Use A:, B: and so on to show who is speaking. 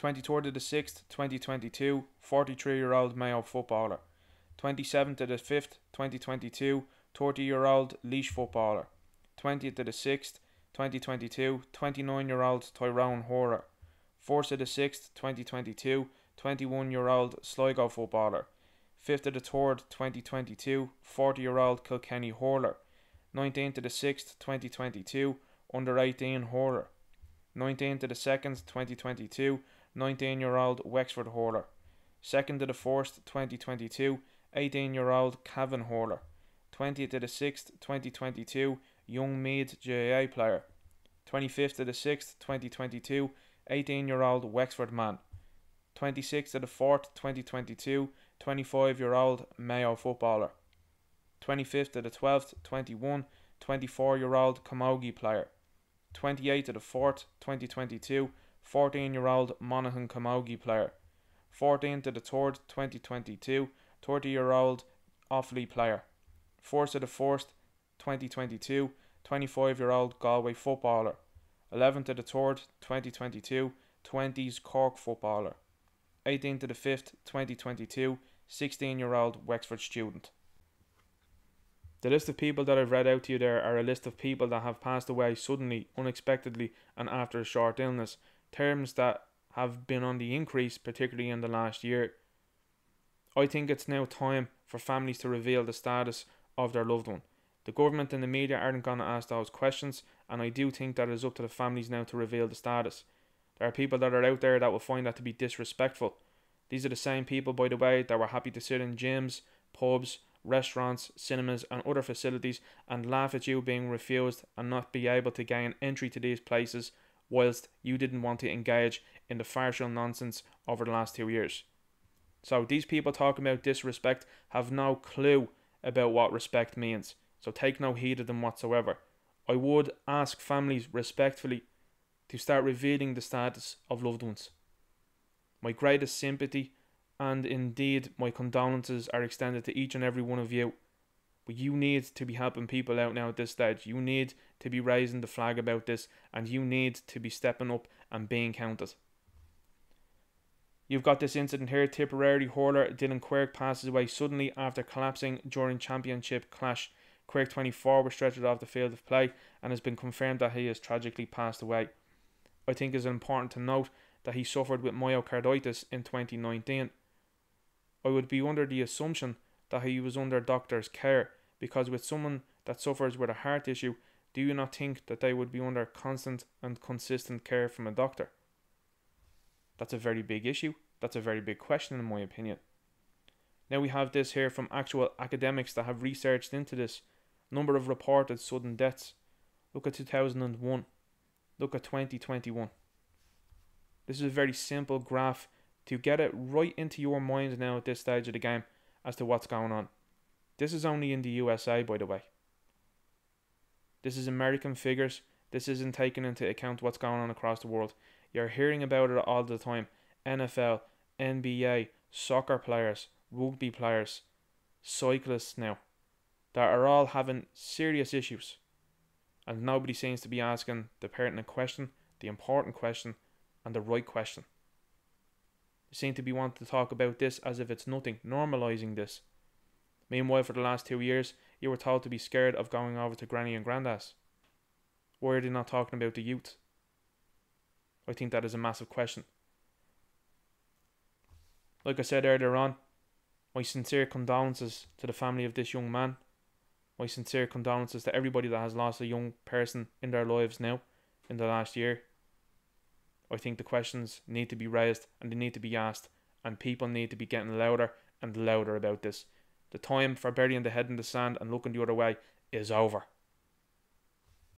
A: 23rd of the 6th, 2022, 43-year-old Mayo footballer. 27th of the 5th, 2022, 30-year-old Laois footballer. 20th of the 6th, 2022, 29-year-old Tyrone Hurler. 4th of the 6th, 2022, 21-year-old Sligo footballer. 5th of the 3rd, 2022, 40-year-old Kilkenny hurler. 19th of the 6th, 2022, under-18 hurler. 19th of the 2nd, 2022, 19-year-old Wexford hurler. 2nd of the 1st, 2022, 18-year-old Cavan hurler. 20th of the 6th, 2022, young Meath GAA player. 25th of the 6th, 2022, 18-year-old Wexford man. 26th of the 4th, 2022, 25-year-old Mayo footballer. 25th of the 12th, 21, 24-year-old Camogie player. 28th of the 4th, 2022, 14-year-old Monaghan Camogie player. 14th of the 3rd, 2022, 30-year-old Offaly player. 1st of the 1st, 2022, 25-year-old Galway footballer. 11th of the 3rd, 2022, 20s Cork footballer. 18th of the 5th, 2022, 16-year-old Wexford student. The list of people that I've read out to you there are a list of people that have passed away suddenly, unexpectedly, and after a short illness, terms that have been on the increase, particularly in the last year. I think it's now time for families to reveal the status of their loved one. The government and the media aren't going to ask those questions, and I do think that it is up to the families now to reveal the status. There are people that are out there that will find that to be disrespectful. These are the same people, by the way, that were happy to sit in gyms, pubs, restaurants, cinemas and other facilities and laugh at you being refused and not be able to gain entry to these places whilst you didn't want to engage in the farcical nonsense over the last 2 years. So these people talking about disrespect have no clue about what respect means, so take no heed of them whatsoever. I would ask families respectfully to start revealing the status of loved ones. My greatest sympathy and indeed my condolences are extended to each and every one of you. But you need to be helping people out now at this stage. You need to be raising the flag about this, and you need to be stepping up and being counted. You've got this incident here. Tipperary Hurler Dillon Quirke passes away suddenly after collapsing during championship clash. Quirke, 24, was stretchered off the field of play and has been confirmed that he has tragically passed away. I think it's important to note that he suffered with myocarditis in 2019. I would be under the assumption that he was under doctor's care, because with someone that suffers with a heart issue, do you not think that they would be under constant and consistent care from a doctor? That's a very big issue. That's a very big question in my opinion. Now we have this here from actual academics that have researched into this. Number of reported sudden deaths. Look at 2001. Look at 2021. This is a very simple graph to get it right into your mind now at this stage of the game as to what's going on. This is only in the USA, by the way. This is American figures. This isn't taking into account what's going on across the world. You're hearing about it all the time. NFL, NBA, soccer players, rugby players, cyclists now, that are all having serious issues. And nobody seems to be asking the pertinent question, the important question, and the right question. They seem to be wanting to talk about this as if it's nothing, normalising this. Meanwhile, for the last 2 years, you were told to be scared of going over to Granny and Grandad's. Why are they not talking about the youth? I think that is a massive question. Like I said earlier on, my sincere condolences to the family of this young man. My sincere condolences to everybody that has lost a young person in their lives now, in the last year. I think the questions need to be raised and they need to be asked, and people need to be getting louder and louder about this. The time for burying the head in the sand and looking the other way is over.